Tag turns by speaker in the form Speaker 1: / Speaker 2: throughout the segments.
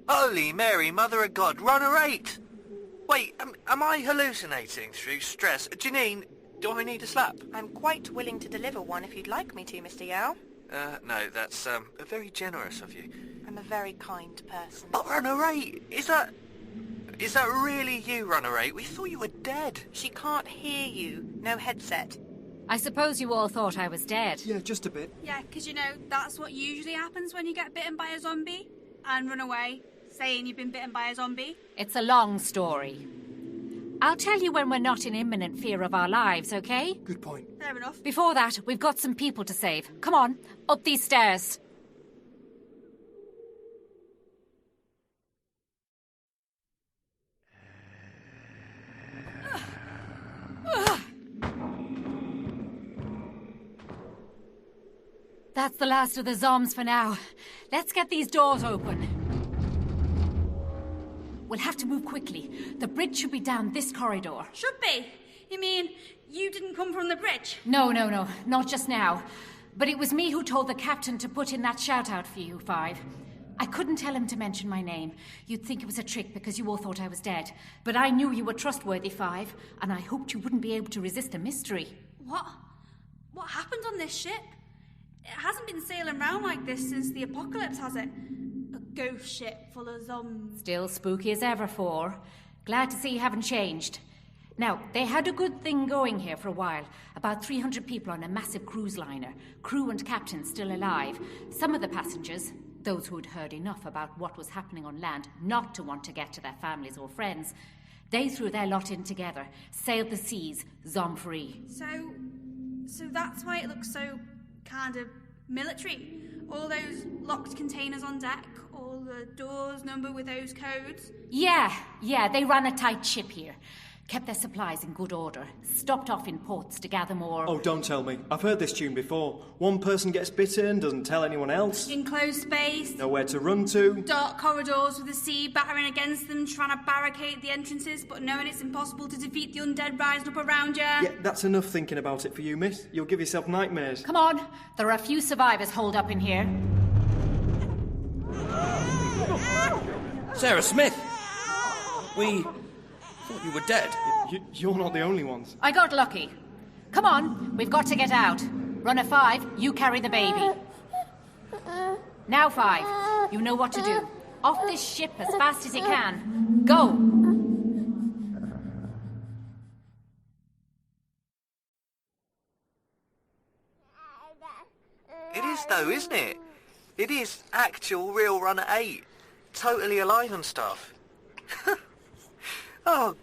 Speaker 1: Holy Mary, Mother of God, runner 8! Wait, am I hallucinating through stress? Janine, do I need a slap?
Speaker 2: I'm quite willing to deliver one if you'd like me to, Mr. Yao.
Speaker 1: No, that's, very generous of you.
Speaker 2: I'm a very kind person.
Speaker 1: Oh, runner 8! Is that really you, runner 8? We thought you were dead.
Speaker 2: She can't hear you. No headset.
Speaker 3: I suppose you all thought I was dead.
Speaker 4: Yeah, just a bit.
Speaker 5: Yeah, because that's what usually happens when you get bitten by a zombie and run away, saying you've been bitten by a zombie.
Speaker 3: It's a long story. I'll tell you when we're not in imminent fear of our lives, okay?
Speaker 4: Good point.
Speaker 5: Fair enough.
Speaker 3: Before that, we've got some people to save. Come on, up these stairs. That's the last of the Zombs for now. Let's get these doors open. We'll have to move quickly. The bridge should be down this corridor.
Speaker 5: Should be? You mean you didn't come from the bridge?
Speaker 3: No, not just now. But it was me who told the captain to put in that shout-out for you, Five. I couldn't tell him to mention my name. You'd think it was a trick because you all thought I was dead. But I knew you were trustworthy, Five, and I hoped you wouldn't be able to resist a mystery.
Speaker 5: What? What happened on this ship? It hasn't been sailing around like this since the apocalypse, has it? A ghost ship full of zombies.
Speaker 3: Still spooky as ever, Four. Glad to see you haven't changed. Now, they had a good thing going here for a while. About 300 people on a massive cruise liner. Crew and captain still alive. Some of the passengers, those who had heard enough about what was happening on land not to want to get to their families or friends, they threw their lot in together, sailed the seas, Zomb-free.
Speaker 5: So that's why it looks so kind of military. All those locked containers on deck, all the doors numbered with those codes.
Speaker 3: Yeah, they ran a tight ship here. Kept their supplies in good order. Stopped off in ports to gather more...
Speaker 4: Oh, don't tell me. I've heard this tune before. One person gets bitten, doesn't tell anyone else.
Speaker 5: Enclosed space.
Speaker 4: Nowhere to run to.
Speaker 5: Dark corridors with the sea battering against them, trying to barricade the entrances, but knowing it's impossible to defeat the undead rising up around you.
Speaker 4: Yeah, that's enough thinking about it for you, miss. You'll give yourself nightmares.
Speaker 3: Come on. There are a few survivors holed up in here.
Speaker 6: Sarah Smith! We thought you were dead.
Speaker 4: You're not the only ones.
Speaker 3: I got lucky. Come on, we've got to get out. Runner 5, you carry the baby. Now 5, you know what to do. Off this ship as fast as you can. Go!
Speaker 1: It is though, isn't it? It is actual real runner 8. Totally alive and stuff. Oh,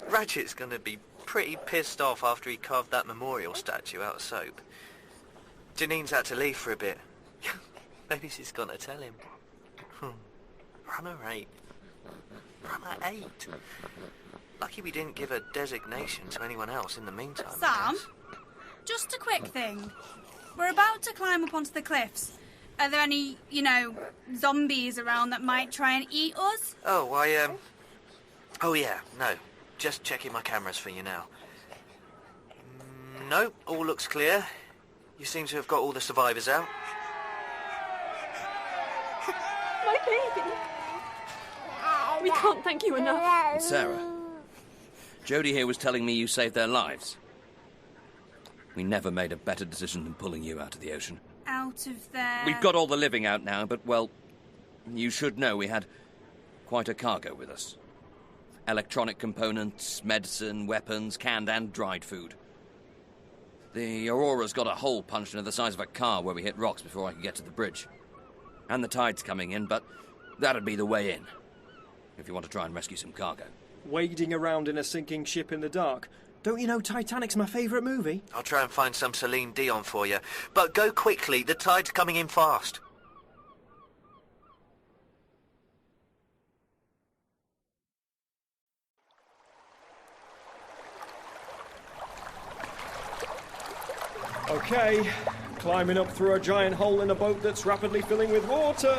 Speaker 1: Ratchet's gonna be pretty pissed off after he carved that memorial statue out of soap. Janine's had to leave for a bit. Maybe she's gonna tell him. Runner 8. Runner 8. Lucky we didn't give a designation to anyone else in the meantime.
Speaker 5: Sam, just a quick thing. We're about to climb up onto the cliffs. Are there any, zombies around that might try and eat us?
Speaker 1: Oh, Oh, yeah, no. Just checking my cameras for you now. No, all looks clear. You seem to have got all the survivors out.
Speaker 7: My baby! We can't thank you enough.
Speaker 6: Sarah, Jodie here was telling me you saved their lives. We never made a better decision than pulling you out of the ocean.
Speaker 5: Out of there...
Speaker 6: We've got all the living out now, but, well, you should know we had quite a cargo with us. Electronic components, medicine, weapons, canned and dried food. The Aurora's got a hole punched into the size of a car where we hit rocks before I could get to the bridge. And the tide's coming in, but that'd be the way in, if you want to try and rescue some cargo.
Speaker 4: Wading around in a sinking ship in the dark. Don't you know Titanic's my favourite movie?
Speaker 1: I'll try and find some Celine Dion for you. But go quickly, the tide's coming in fast.
Speaker 4: Okay, climbing up through a giant hole in a boat that's rapidly filling with water.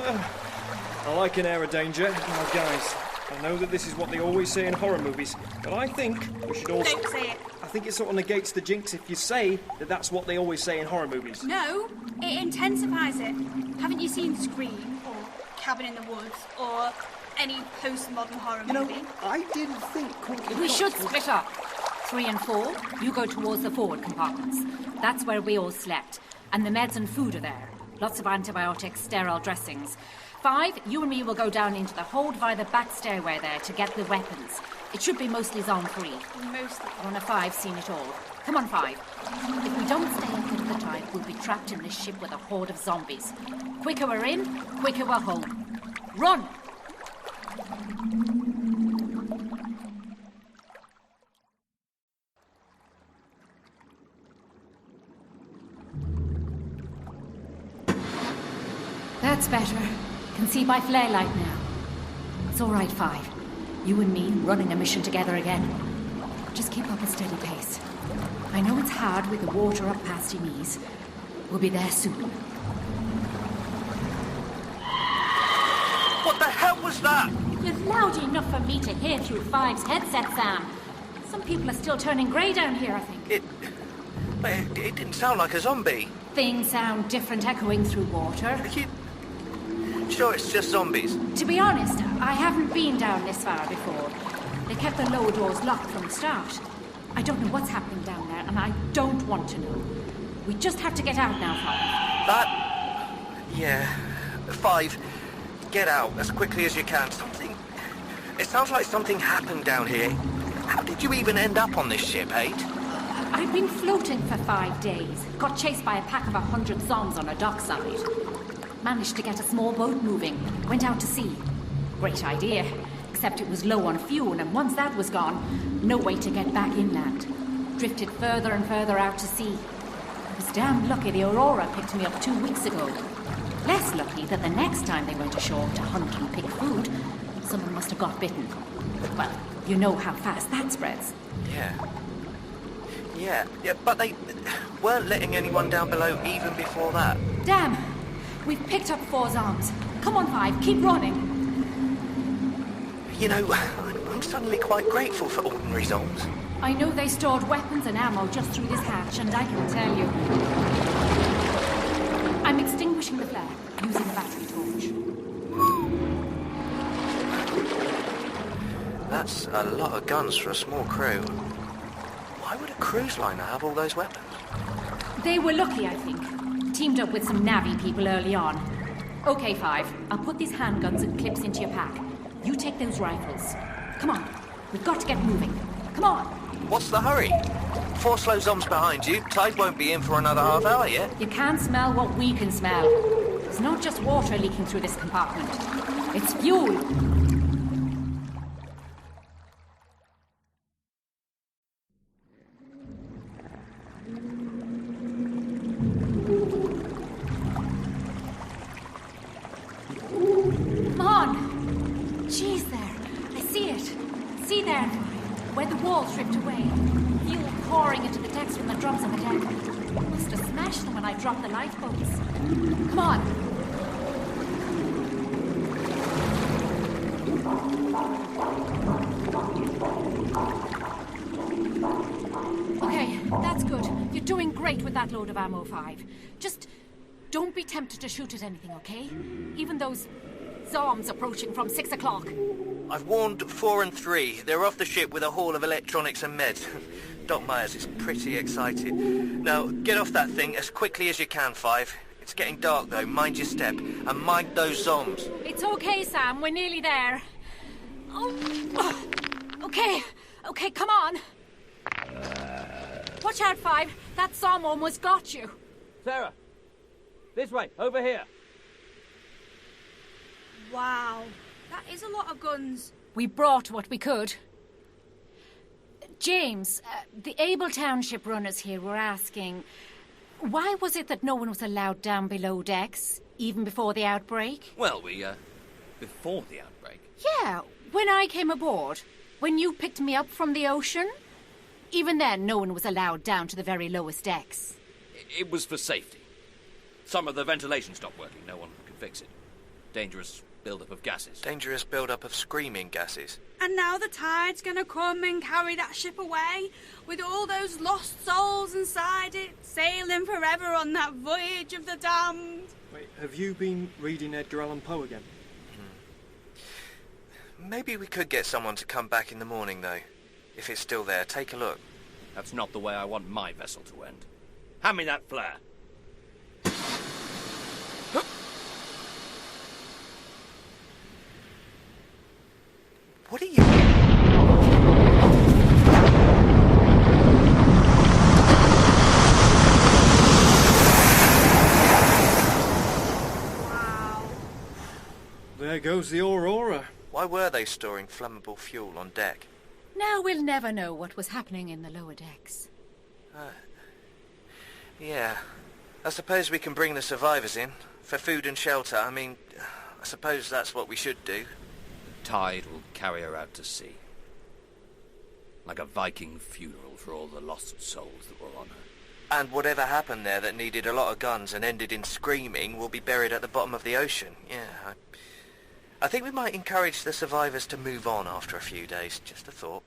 Speaker 4: I like an air of danger. Now, guys, I know that this is what they always say in horror movies, but I think we should also...
Speaker 5: Don't say it.
Speaker 4: I think it sort of negates the jinx if you say that that's what they always say in horror movies.
Speaker 5: No, it intensifies it. Haven't you seen Scream or Cabin in the Woods or any postmodern horror movie.
Speaker 4: I didn't think Courtney
Speaker 3: We
Speaker 4: Cox
Speaker 3: should
Speaker 4: would-
Speaker 3: split up. 3 and 4, you go towards the forward compartments. That's where we all slept. And the meds and food are there. Lots of antibiotics, sterile dressings. 5, you and me will go down into the hold via the back stairway there to get the weapons. It should be mostly zone-free.
Speaker 5: Mostly.
Speaker 3: One of 5 seen it all. Come on, 5. If we don't stay ahead of the tide, we'll be trapped in this ship with a horde of zombies. Quicker we're in, quicker we're home. Run! That's better. Can see by flare light now. It's all right, 5. You and me running a mission together again. Just keep up a steady pace. I know it's hard with the water up past your knees. We'll be there soon.
Speaker 1: What the hell was that?
Speaker 3: It was loud enough for me to hear through 5's headset, Sam. Some people are still turning grey down here, I think.
Speaker 1: It didn't sound like a zombie.
Speaker 3: Things sound different echoing through water.
Speaker 1: You sure it's just zombies?
Speaker 3: To be honest, I haven't been down this far before. They kept the lower doors locked from the start. I don't know what's happening down there, and I don't want to know. We just have to get out now, 5.
Speaker 1: Yeah. 5, get out as quickly as you can. It sounds like something happened down here. How did you even end up on this ship, 8?
Speaker 3: I've been floating for 5 days. Got chased by a pack of 100 Zombs on a dockside. Managed to get a small boat moving. Went out to sea. Great idea. Except it was low on fuel, and once that was gone, no way to get back inland. Drifted further and further out to sea. I was damn lucky the Aurora picked me up 2 weeks ago. Less lucky that the next time they went ashore to hunt and pick food, someone must have got bitten. Well, you know how fast that spreads.
Speaker 1: Yeah, but they weren't letting anyone down below even before that.
Speaker 3: Damn! We've picked up 4 Zombs. Come on, 5, keep running.
Speaker 1: You know, I'm suddenly quite grateful for ordinary Zombs.
Speaker 3: I know they stored weapons and ammo just through this hatch, and I can tell you. I'm extinguishing the flare, using a battery torch.
Speaker 1: That's a lot of guns for a small crew. Why would a cruise liner have all those weapons?
Speaker 3: They were lucky, I think. Teamed up with some Navy people early on. Okay, 5, I'll put these handguns and clips into your pack. You take those rifles. Come on, we've got to get moving. Come on!
Speaker 1: What's the hurry? 4 slow Zombs behind you. Tide won't be in for another half hour yet.
Speaker 3: You can't smell what we can smell. It's not just water leaking through this compartment. It's fuel. Come on! She's there. I see it. See there, where the walls ripped away. Fuel pouring into the decks from the drums on the deck. Must have smashed them when I dropped the lifeboats. Come on. Okay, that's good. You're doing great with that load of ammo, 5. Just don't be tempted to shoot at anything, okay? Even those Zombs approaching from 6 o'clock.
Speaker 1: I've warned 4 and 3. They're off the ship with a haul of electronics and meds. Doc Myers is pretty excited. Now, get off that thing as quickly as you can, 5. It's getting dark, though. Mind your step. And mind those Zombs.
Speaker 3: It's okay, Sam. We're nearly there. Oh. Okay, come on. Watch out, 5. That Zomb almost got you.
Speaker 8: Sarah, this way, over here.
Speaker 5: Wow, that is a lot of guns.
Speaker 3: We brought what we could. James, the Able Township runners here were asking, why was it that no one was allowed down below decks, even before the outbreak?
Speaker 6: Well, before the outbreak.
Speaker 3: Yeah, when I came aboard. When you picked me up from the ocean. Even then, no one was allowed down to the very lowest decks.
Speaker 6: It was for safety. Some of the ventilation stopped working. No one could fix it. Dangerous buildup of gases.
Speaker 1: Dangerous buildup of screaming gases.
Speaker 5: And now the tide's gonna come and carry that ship away, with all those lost souls inside it, sailing forever on that voyage of the damned.
Speaker 4: Wait, have you been reading Edgar Allan Poe again?
Speaker 1: Maybe we could get someone to come back in the morning, though. If it's still there, take a look.
Speaker 6: That's not the way I want my vessel to end. Hand me that flare.
Speaker 1: What are you...
Speaker 5: Wow.
Speaker 4: There goes the Aurora.
Speaker 1: Why were they storing flammable fuel on deck?
Speaker 3: Now we'll never know what was happening in the lower decks.
Speaker 1: Yeah. I suppose we can bring the survivors in. For food and shelter, I mean... I suppose that's what we should do.
Speaker 6: Tide will carry her out to sea. Like a Viking funeral for all the lost souls that were on her.
Speaker 1: And whatever happened there that needed a lot of guns and ended in screaming will be buried at the bottom of the ocean. Yeah, I think we might encourage the survivors to move on after a few days. Just a thought.